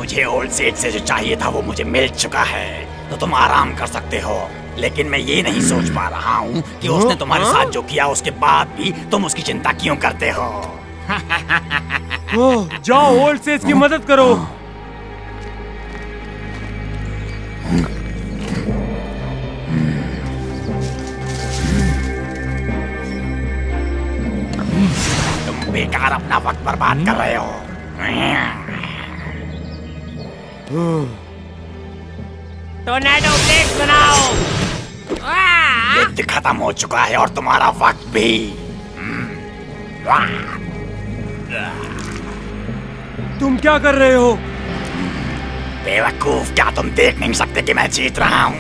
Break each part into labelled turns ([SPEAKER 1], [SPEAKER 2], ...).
[SPEAKER 1] मुझे old says से जो चाहिए था वो मुझे मिल चुका है, तो तुम आराम कर सकते हो। लेकिन मैं ये नहीं सोच पा रहा हूँ कि उसने तुम्हारे साथ जो किया उसके बाद भी तुम उसकी चिंता क्यों करते हो।
[SPEAKER 2] जाओ ओल्ड सेज की मदद करो।
[SPEAKER 1] तुम बेकार अपना वक्त बर्बाद कर रहे हो।
[SPEAKER 3] टोर्नेडो ब्लेड बनाओ।
[SPEAKER 1] युद्ध खत्म हो चुका है और तुम्हारा वक्त भी।
[SPEAKER 2] तुम क्या कर रहे हो?
[SPEAKER 1] बेवकूफ, क्या तुम देख नहीं सकते कि मैं जीत रहा हूँ?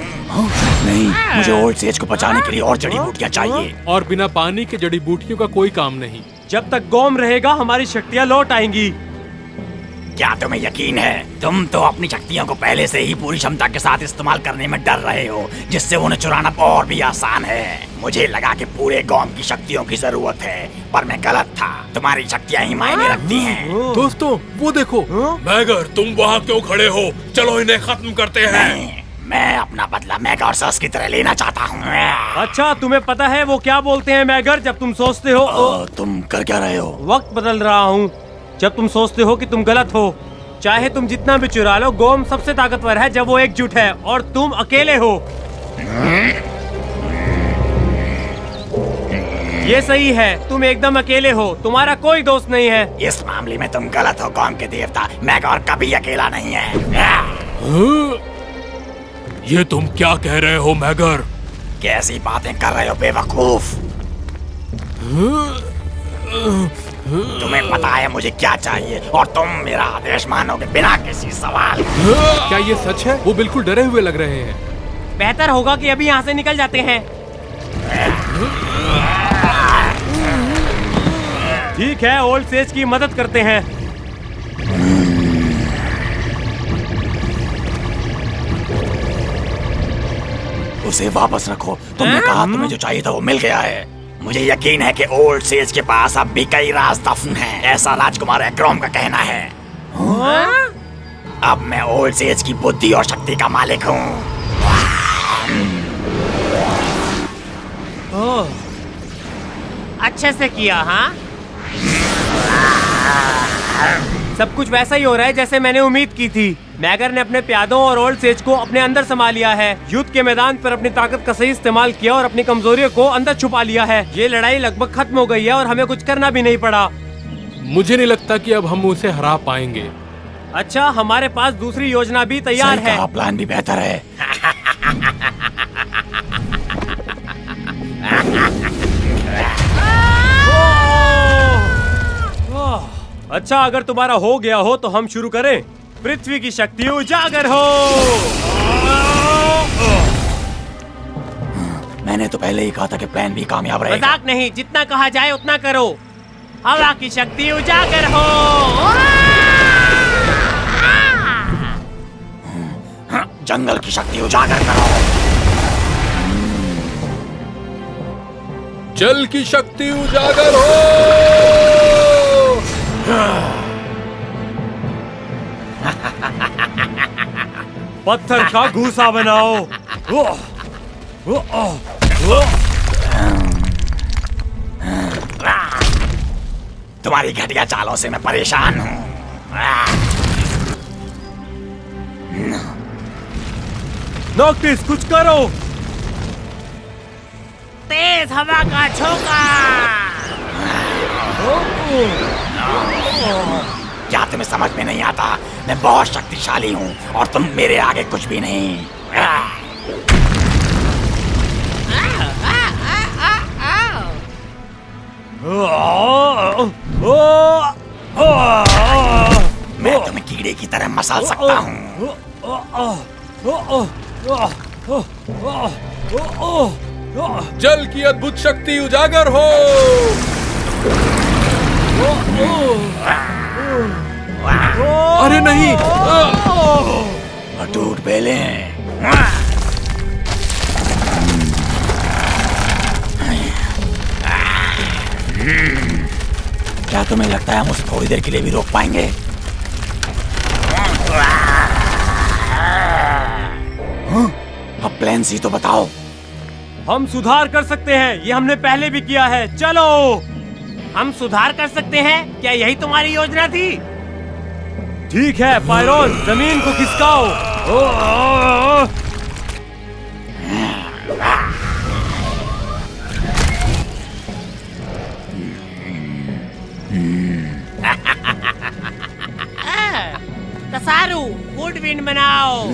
[SPEAKER 1] नहीं, मुझे ओल्ड सेज को बचाने के लिए और जड़ी बूटियाँ चाहिए।
[SPEAKER 4] और बिना पानी के जड़ी बूटियों का कोई काम नहीं।
[SPEAKER 2] जब तक गोम रहेगा हमारी शक्तियाँ लौट आएंगी।
[SPEAKER 1] क्या तुम्हें यकीन है? तुम तो अपनी शक्तियों को पहले से ही पूरी क्षमता के साथ इस्तेमाल करने में डर रहे हो, जिससे उन्हें चुराना और भी आसान है। मुझे लगा कि पूरे गांव की शक्तियों की जरूरत है, पर मैं गलत था। तुम्हारी शक्तियाँ ही मायने रखती हैं।
[SPEAKER 4] दोस्तों वो देखो।
[SPEAKER 5] मैगर, तुम वहाँ क्यों खड़े हो? चलो इन्हें खत्म करते हैं।
[SPEAKER 1] नहीं, मैं अपना बदला मैगॉर्सस की तरह लेना चाहता हूँ।
[SPEAKER 2] अच्छा, तुम्हें पता है वो क्या बोलते हैं मैगर जब तुम सोचते हो?
[SPEAKER 1] तुम कर क्या रहे हो?
[SPEAKER 2] वक्त बदल रहा हूँ। जब तुम सोचते हो कि तुम गलत हो, चाहे तुम जितना भी चुरा लो, गोम सबसे ताकतवर है जब वो एकजुट है, और तुम अकेले हो। ये सही है, तुम एकदम अकेले हो, तुम्हारा कोई दोस्त नहीं है।
[SPEAKER 1] इस मामले में तुम गलत हो गांव के देवता। मैगॉर कभी अकेला नहीं है।
[SPEAKER 5] ये तुम क्या कह रहे हो मैगर?
[SPEAKER 1] कैसी बातें कर रहे हो बेवकूफ? तुम्हें पता है मुझे क्या चाहिए और तुम मेरा आदेश मानोगे बिना किसी सवाल।
[SPEAKER 4] क्या ये सच है? वो बिल्कुल डरे हुए लग रहे हैं।
[SPEAKER 2] बेहतर होगा कि अभी यहाँ से निकल जाते हैं। ठीक है, ओल्ड सेज की मदद करते हैं।
[SPEAKER 1] उसे वापस रखो। तुमने कहा तुम्हें जो चाहिए था वो मिल गया है। मुझे यकीन है कि ओल्ड सेज के पास अब भी कई राज दफन हैं, ऐसा राजकुमार एक्रोम का कहना है। अब मैं ओल्ड सेज की बुद्धि और शक्ति का मालिक हूँ।
[SPEAKER 3] अच्छे से किया। हाँ,
[SPEAKER 2] सब कुछ वैसा ही हो रहा है जैसे मैंने उम्मीद की थी। मैगर ने अपने प्यादों और ओल्ड सेज को अपने अंदर समा लिया है, युद्ध के मैदान पर अपनी ताकत का सही इस्तेमाल किया और अपनी कमजोरियों को अंदर छुपा लिया है। ये लड़ाई लगभग खत्म हो गई है और हमें कुछ करना भी नहीं पड़ा।
[SPEAKER 4] मुझे नहीं लगता कि अब हम उसे हरा पाएंगे।
[SPEAKER 2] अच्छा, हमारे पास दूसरी योजना भी तैयार है।
[SPEAKER 1] प्लान भी बेहतर है।
[SPEAKER 2] अच्छा, अगर तुम्हारा हो गया हो तो हम शुरू करें। पृथ्वी की शक्ति उजागर हो।
[SPEAKER 1] मैंने तो पहले ही कहा था कि प्लान भी कामयाब रहेगा।
[SPEAKER 3] मजाक नहीं, जितना कहा जाए उतना करो। हवा की शक्ति उजागर हो।
[SPEAKER 1] जंगल की शक्ति उजागर करो।
[SPEAKER 4] जल की शक्ति उजागर हो।
[SPEAKER 2] पत्थर का घूसा बनाओ।
[SPEAKER 1] तुम्हारी घटिया चालों से मैं परेशान हूँ।
[SPEAKER 2] नॉक्टिस, कुछ करो।
[SPEAKER 3] तेज हवा का झोंका।
[SPEAKER 1] क्या तुम्हें समझ में नहीं आता? मैं बहुत शक्तिशाली हूँ और तुम मेरे आगे कुछ भी नहीं। मैं तुम्हें कीड़े की तरह मसल सकता हूँ।
[SPEAKER 4] जल की अद्भुत शक्ति उजागर हो। अरे नहीं।
[SPEAKER 1] अटूट बेलें। क्या तुम्हें लगता है हम उसे थोड़ी देर के लिए भी रोक पाएंगे? अब प्लान सी तो बताओ।
[SPEAKER 2] हम सुधार कर सकते हैं, ये हमने पहले भी किया है। चलो।
[SPEAKER 3] हम सुधार कर सकते हैं? क्या यही तुम्हारी योजना थी?
[SPEAKER 2] ठीक है पायरोन, जमीन को खिसकाओ।
[SPEAKER 3] तसारू, वुड विंड बनाओ।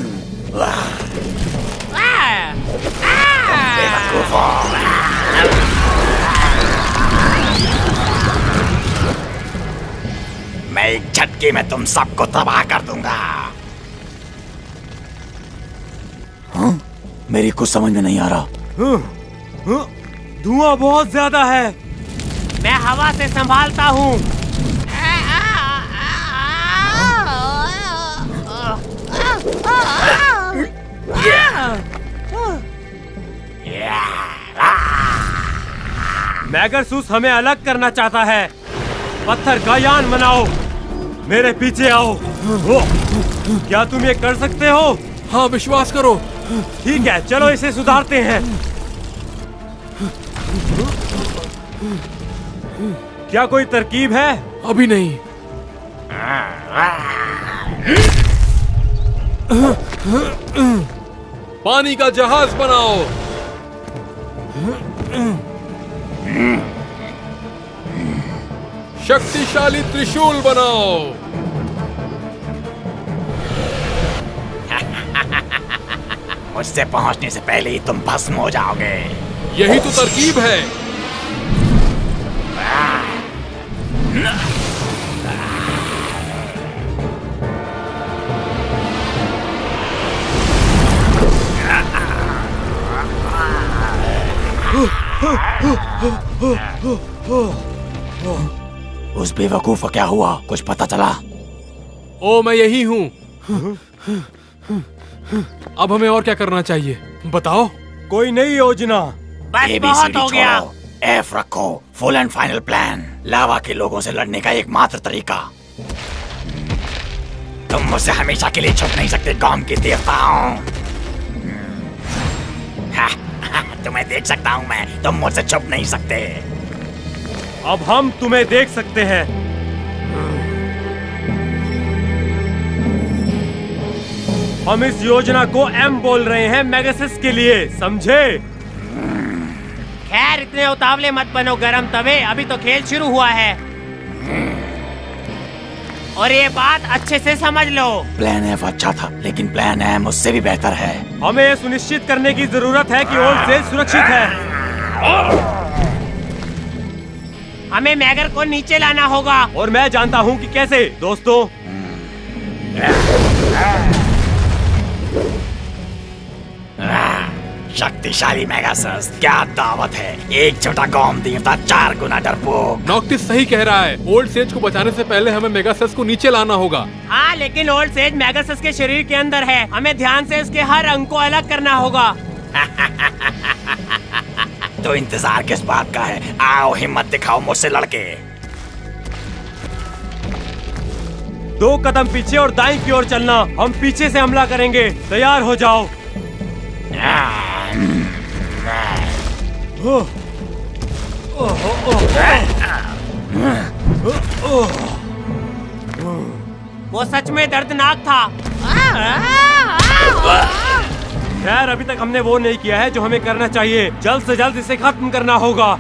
[SPEAKER 1] मैं एक झटके में तुम सबको तबाह कर दूंगा। हाँ? मेरी कुछ समझ में नहीं आ रहा।
[SPEAKER 2] धुआं बहुत ज्यादा है।
[SPEAKER 3] मैं हवा से संभालता हूँ।
[SPEAKER 2] मैगरसूस हमें अलग करना चाहता है। पत्थर का यान बनाओ, मेरे पीछे आओ। क्या तुम ये कर सकते हो?
[SPEAKER 4] हाँ, विश्वास करो।
[SPEAKER 2] ठीक है, चलो इसे सुधारते हैं। क्या कोई तरकीब है?
[SPEAKER 4] अभी नहीं। पानी का जहाज बनाओ। शक्तिशाली त्रिशूल बनाओ।
[SPEAKER 1] मुझसे पहुंचने से पहले ही तुम भस्म हो जाओगे।
[SPEAKER 4] यही तो तरकीब है।
[SPEAKER 1] उस बेवकूफ का क्या हुआ? कुछ पता चला?
[SPEAKER 4] ओ, मैं यही हूँ। अब हमें और क्या करना चाहिए, बताओ।
[SPEAKER 2] कोई नई योजना।
[SPEAKER 3] बस बहुत हो गया।
[SPEAKER 1] एफ रखो, फुल एंड फाइनल प्लान। लावा के लोगों से लड़ने का एकमात्र तरीका। तुम मुझसे हमेशा के लिए छुप नहीं सकते, कौम के देवताओं। तुम्हें देख सकता हूँ मैं, तुम मुझसे छुप नहीं सकते।
[SPEAKER 2] अब हम तुम्हें देख सकते हैं। हम इस योजना को एम बोल रहे हैं, मेगासिस के लिए, समझे?
[SPEAKER 3] खैर, इतने उतावले मत बनो गरम तवे, अभी तो खेल शुरू हुआ है। और ये बात अच्छे से समझ लो।
[SPEAKER 1] प्लान एफ अच्छा था, लेकिन प्लान एम उससे भी बेहतर है।
[SPEAKER 2] हमें यह सुनिश्चित करने की जरूरत है कि ओल्ड सेज सुरक्षित है।
[SPEAKER 3] हमें मैगर को नीचे लाना होगा।
[SPEAKER 2] और मैं जानता हूँ कि कैसे, दोस्तों।
[SPEAKER 1] शक्तिशाली मेगासस, क्या दावत है। एक छोटा गौम देवता, 4 गुना डरपोक।
[SPEAKER 4] नॉक्टिस सही कह रहा है। ओल्ड सेज को बचाने से पहले हमें मेगासस को नीचे लाना होगा।
[SPEAKER 3] हाँ, लेकिन ओल्ड सेज मेगासस के शरीर के अंदर है। हमें ध्यान से उसके हर अंग को अलग करना होगा।
[SPEAKER 1] तो इंतजार किस बात का है? आओ, हिम्मत दिखाओ मुझसे लड़के।
[SPEAKER 2] 2 कदम पीछे और दाईं की ओर चलना। हम पीछे से हमला करेंगे, तैयार हो जाओ।
[SPEAKER 3] वो सच में दर्दनाक था।
[SPEAKER 2] खैर, अभी तक हमने वो नहीं किया है जो हमें करना चाहिए। जल्द से जल्द इसे खत्म करना होगा।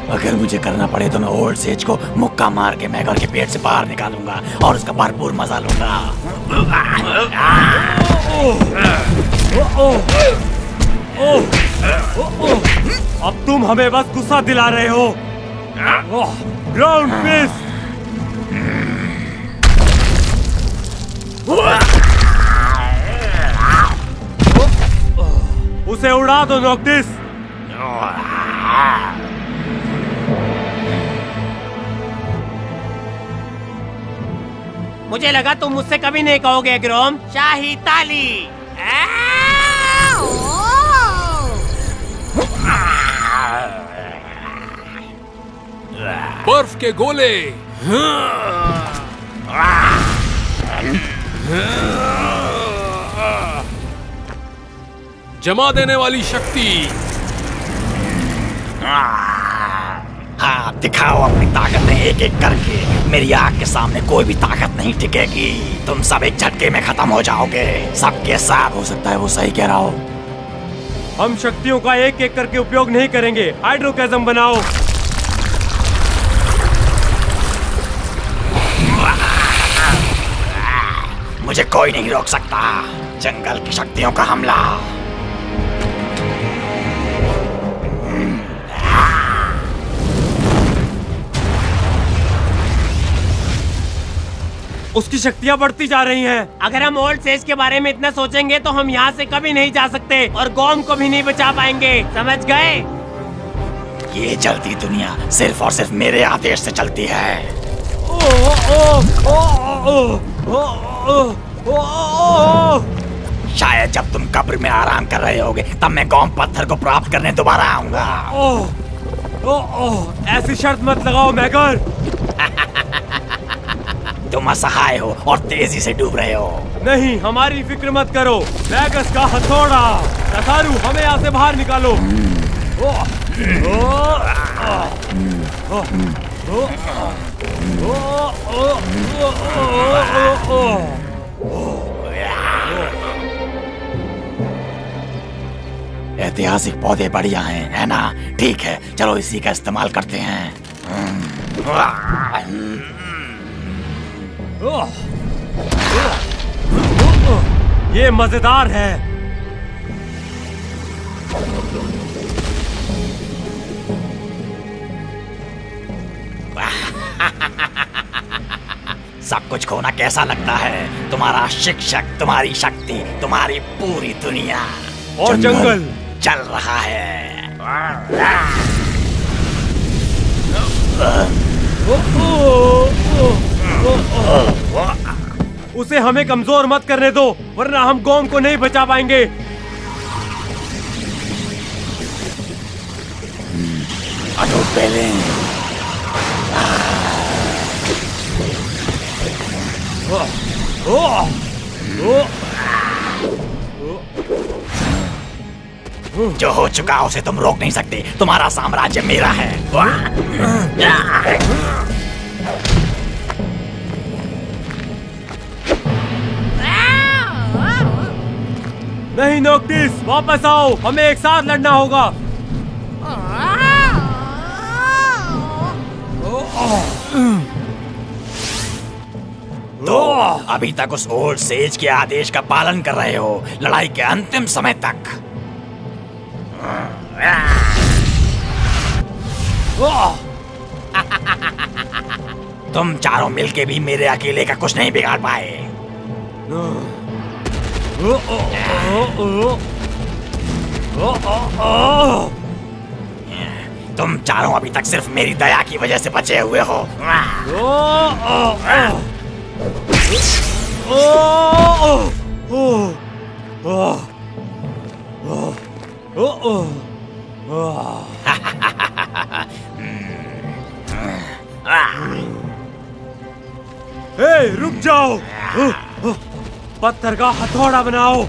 [SPEAKER 1] अगर मुझे करना पड़े तो मैं ओल्ड सेज को मुक्का मार के मैगर के पेट से बाहर निकालूंगा और उसका भरपूर मजा लूंगा।
[SPEAKER 2] अब तुम हमें बस गुस्सा दिला रहे हो। Ground piece. उसे उड़ा दो नॉक्टिस।
[SPEAKER 3] मुझे लगा तुम मुझसे कभी नहीं कहोगे ग्रोम। शाही ताली।
[SPEAKER 4] बर्फ के गोले। जमा देने वाली शक्ति।
[SPEAKER 1] हाँ, दिखाओ अपनी ताकतें एक एक करके। मेरी आँख के सामने कोई भी ताकत नहीं टिकेगी। तुम सब एक झटके में खत्म हो जाओगे। सबके साथ। हो सकता है वो सही कह रहा हो।
[SPEAKER 2] हम शक्तियों का एक एक करके उपयोग नहीं करेंगे। हाइड्रोकैज़म बनाओ।
[SPEAKER 1] मुझे कोई नहीं रोक सकता। जंगल की शक्तियों का हमला।
[SPEAKER 2] उसकी शक्तियाँ बढ़ती जा रही हैं।
[SPEAKER 3] अगर हम ओल्ड सेज के बारे में इतना सोचेंगे तो हम यहाँ से कभी नहीं जा सकते और गॉम को भी नहीं बचा पाएंगे। समझ गए?
[SPEAKER 1] ये जलती दुनिया सिर्फ और सिर्फ मेरे आदेश से चलती है। शायद जब तुम कब्र में आराम कर रहे होगे तब मैं गॉम पत्थर को प्राप्त करने दोबारा आऊंगा।
[SPEAKER 2] ऐसी शर्त मत लगाओ मैगर।
[SPEAKER 1] तुम असहाय हो और तेजी से डूब रहे हो।
[SPEAKER 2] नहीं, हमारी फिक्र मत करो। मैगस का हथौड़ा। तथारू, हमें यहाँ से बाहर निकालो।
[SPEAKER 1] ऐतिहासिक पौधे बढ़िया हैं, है ना? ठीक है, चलो इसी का इस्तेमाल करते हैं।
[SPEAKER 2] ये मजेदार है।
[SPEAKER 1] सब कुछ खोना कैसा लगता है? तुम्हारा शिक्षक, तुम्हारी शक्ति, तुम्हारी पूरी दुनिया
[SPEAKER 2] और जंगल
[SPEAKER 1] चल रहा है।
[SPEAKER 2] उसे हमें कमजोर मत करने दो, वरना हम गॉम को नहीं बचा पाएंगे।
[SPEAKER 1] जो हो चुका उसे तुम रोक नहीं सकते। तुम्हारा साम्राज्य मेरा है।
[SPEAKER 2] नहीं नोक्टिस, वापस आओ। हमें एक साथ लड़ना होगा।
[SPEAKER 1] तो अभी तक उस ओल्ड सेज के आदेश का पालन कर रहे हो, लड़ाई के अंतिम समय तक। तुम चारों मिलके भी मेरे अकेले का कुछ नहीं बिगाड़ पाए। तुम चारों अभी तक सिर्फ मेरी दया की वजह से बचे हुए हो।
[SPEAKER 2] रुक जाओ। पत्थर का हथौड़ा बनाओ।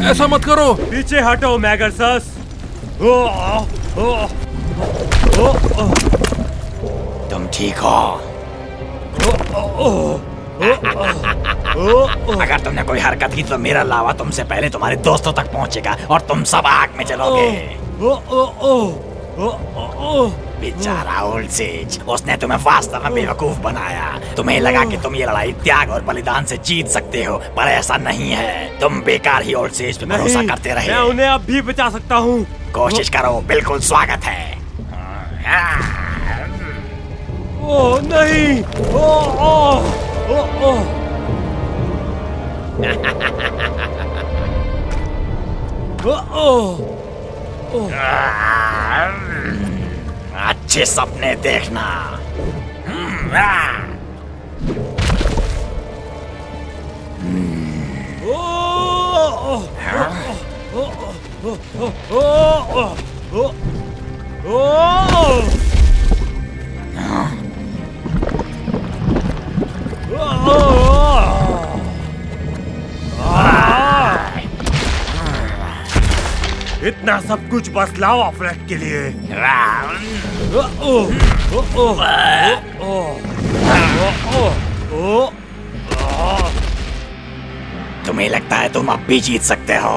[SPEAKER 4] ऐसा मत करो।
[SPEAKER 2] पीछे हटो मैगरसस।
[SPEAKER 1] तुम ठीक हो? अगर तुमने कोई हरकत की तो मेरा लावा तुमसे पहले तुम्हारे दोस्तों तक पहुंचेगा और तुम सब आग में जलोगे। बेचारा ओल्ड सेज, उसने तुम्हें वास्तव में बेवकूफ बनाया। तुम्हें लगा कि तुम ये लड़ाई त्याग और बलिदान से जीत सकते हो, पर ऐसा नहीं है। तुम बेकार ही ओल्ड सेज पे भरोसा करते रहे।
[SPEAKER 2] मैं उन्हें अब भी बचा सकता हूँ।
[SPEAKER 1] कोशिश करो, बिल्कुल स्वागत है।
[SPEAKER 2] ओह नहीं, ओह ओह ओह ओह। ओह ओह।
[SPEAKER 1] अच्छे सपने देखना।
[SPEAKER 2] इतना सब कुछ बस लावा फ्लैट के लिए।
[SPEAKER 1] तुम्हें लगता है तुम अब भी जीत सकते हो?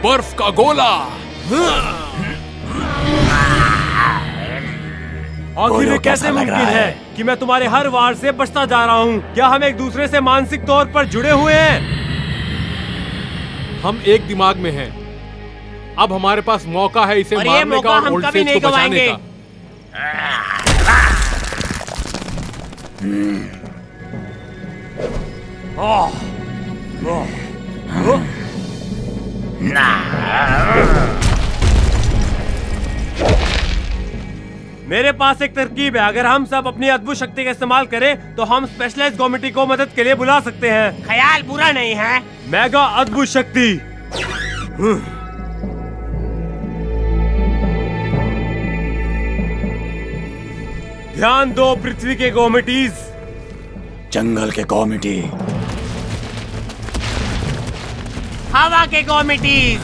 [SPEAKER 4] बर्फ का गोला।
[SPEAKER 2] आखिर ये कैसे
[SPEAKER 1] लग
[SPEAKER 2] मुमकिन
[SPEAKER 1] रहा
[SPEAKER 2] है कि मैं तुम्हारे हर वार से बचता जा रहा हूँ? क्या हम एक दूसरे से मानसिक तौर पर जुड़े हुए हैं?
[SPEAKER 4] हम एक दिमाग में हैं। अब हमारे पास मौका है इसे
[SPEAKER 3] और ये
[SPEAKER 4] मारने
[SPEAKER 3] मौका
[SPEAKER 4] का और
[SPEAKER 3] हम
[SPEAKER 4] ओल्ड
[SPEAKER 3] कभी
[SPEAKER 4] सेज
[SPEAKER 3] नहीं
[SPEAKER 4] को बचाने
[SPEAKER 3] गंवाएंगे।
[SPEAKER 2] मेरे पास एक तरकीब है। अगर हम सब अपनी अद्भुत शक्ति का इस्तेमाल करें तो हम स्पेशलाइज्ड कमेटी को मदद के लिए बुला सकते हैं।
[SPEAKER 3] ख्याल बुरा नहीं है।
[SPEAKER 2] मेगा अद्भुत शक्ति। ध्यान दो पृथ्वी के कमिटीज,
[SPEAKER 1] जंगल के कमिटी,
[SPEAKER 3] हवा के कमिटीज,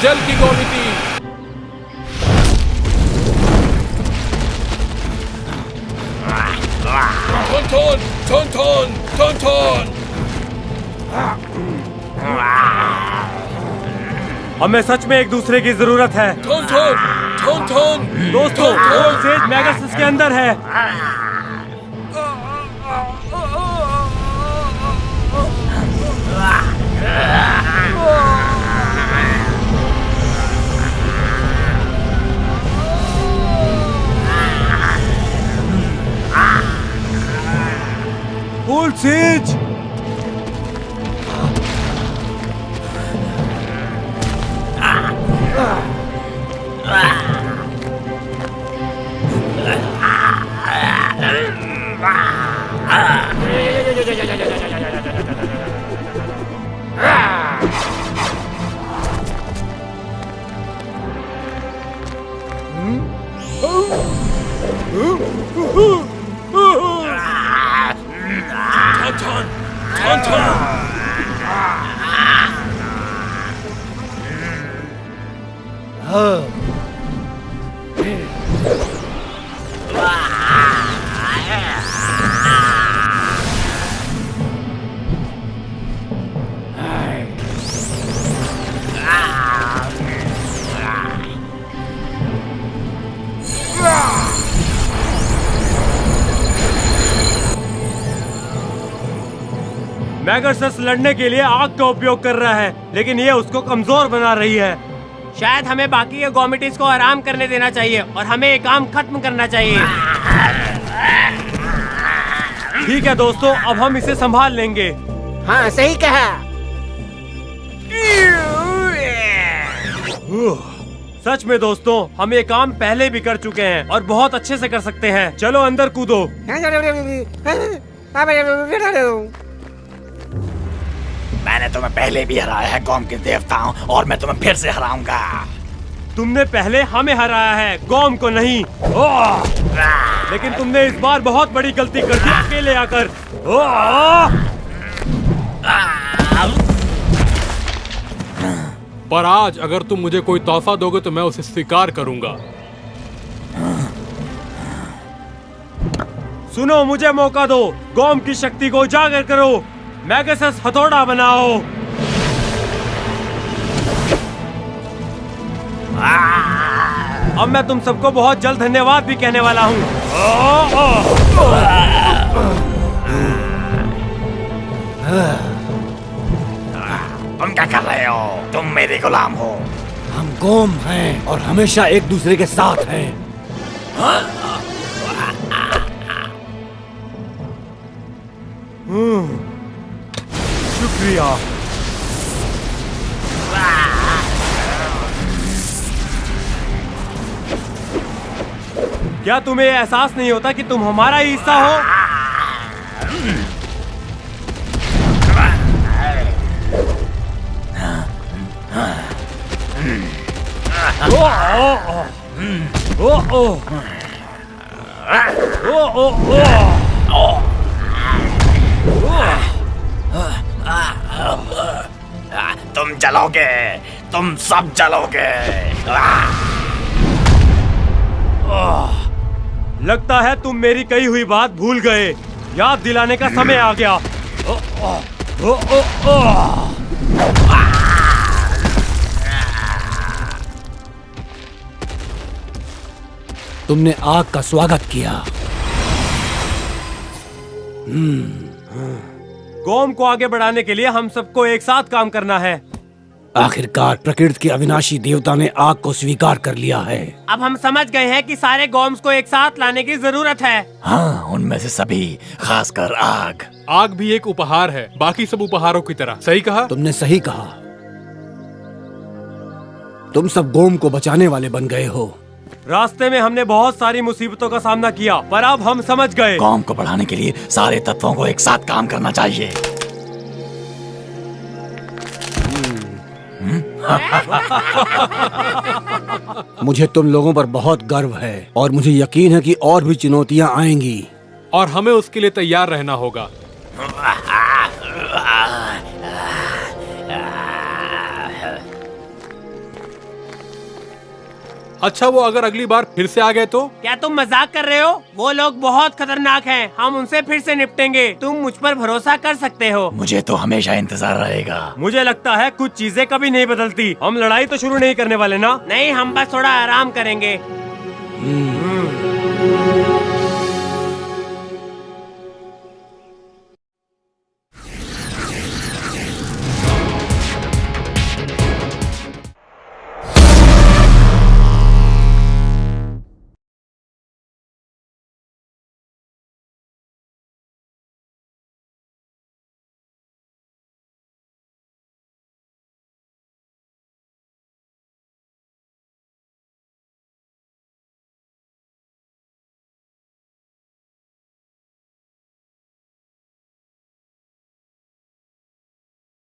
[SPEAKER 4] जल की कमिटी।
[SPEAKER 5] Tonton! Tonton! Tonton!
[SPEAKER 2] हमें सच में एक दूसरे की जरूरत है।
[SPEAKER 5] Tonton! Tonton!
[SPEAKER 2] दोस्तों, ओल्ड सेज मेगासिस के अंदर है। Old says,
[SPEAKER 5] Tonton! Tonton!
[SPEAKER 2] मेगासस लड़ने के लिए आग का उपयोग कर रहा है, लेकिन ये उसको कमजोर बना रही है।
[SPEAKER 3] शायद हमें बाकी के कमिटीज को आराम करने देना चाहिए और हमें ये काम खत्म करना चाहिए।
[SPEAKER 2] ठीक है दोस्तों, अब हम इसे संभाल लेंगे।
[SPEAKER 3] हाँ, सही कहा।
[SPEAKER 2] सच में दोस्तों, हम ये काम पहले भी कर चुके हैं और बहुत अच्छे से कर सकते हैं। चलो अंदर कूदो।
[SPEAKER 1] मैंने तुम्हें पहले भी हराया है कौम के देवताओं, और मैं तुम्हें फिर से हराऊंगा।
[SPEAKER 2] तुमने पहले हमें हराया है, कौम को नहीं। लेकिन तुमने इस बार बहुत बड़ी गलती कर दी अकेले आकर।
[SPEAKER 4] पर आज अगर तुम मुझे कोई तोहफा दोगे तो मैं उसे स्वीकार करूंगा।
[SPEAKER 2] सुनो, मुझे मौका दो। कौम की शक्ति को उजागर करो। मेगासस हथौड़ा बनाओ। अब मैं तुम सबको बहुत जल्द धन्यवाद भी कहने वाला हूँ।
[SPEAKER 1] तुम क्या कर रहे हो? तुम मेरे गुलाम हो।
[SPEAKER 6] हम गोम हैं और हमेशा एक दूसरे के साथ हैं।
[SPEAKER 2] शुक्रिया। क्या तुम्हें एहसास नहीं होता कि तुम हमारा ही हिस्सा हो?
[SPEAKER 1] तुम चलोगे, तुम सब चलोगे।
[SPEAKER 2] लगता है तुम मेरी कही हुई बात भूल गए। याद दिलाने का समय आ गया।
[SPEAKER 6] तुमने आग का स्वागत किया।
[SPEAKER 2] गोम को आगे बढ़ाने के लिए हम सबको एक साथ काम करना है।
[SPEAKER 6] आखिरकार प्रकृति के अविनाशी देवता ने आग को स्वीकार कर लिया है।
[SPEAKER 3] अब हम समझ गए हैं कि सारे गॉम्स को एक साथ लाने की जरूरत है।
[SPEAKER 1] हाँ, उनमें से सभी, खासकर आग।
[SPEAKER 4] आग भी एक उपहार है, बाकी सब उपहारों की तरह। सही कहा?
[SPEAKER 6] तुमने सही कहा। तुम सब गोम को बचाने वाले बन गए हो।
[SPEAKER 2] रास्ते में हमने बहुत सारी मुसीबतों का सामना किया, पर अब हम समझ गए।
[SPEAKER 1] कॉम को बढ़ाने के लिए सारे तत्वों को एक साथ काम करना चाहिए।
[SPEAKER 6] मुझे तुम लोगों पर बहुत गर्व है और मुझे यकीन है कि और भी चुनौतियां आएंगी
[SPEAKER 4] और हमें उसके लिए तैयार रहना होगा। अच्छा, वो अगर अगली बार फिर से आ गए तो?
[SPEAKER 3] क्या तुम मजाक कर रहे हो? वो लोग बहुत खतरनाक हैं। हम उनसे फिर से निपटेंगे। तुम मुझ पर भरोसा कर सकते हो।
[SPEAKER 1] मुझे तो हमेशा इंतजार रहेगा।
[SPEAKER 2] मुझे लगता है कुछ चीजें कभी नहीं बदलती। हम लड़ाई तो शुरू नहीं करने वाले ना?
[SPEAKER 3] नहीं, हम बस थोड़ा आराम करेंगे।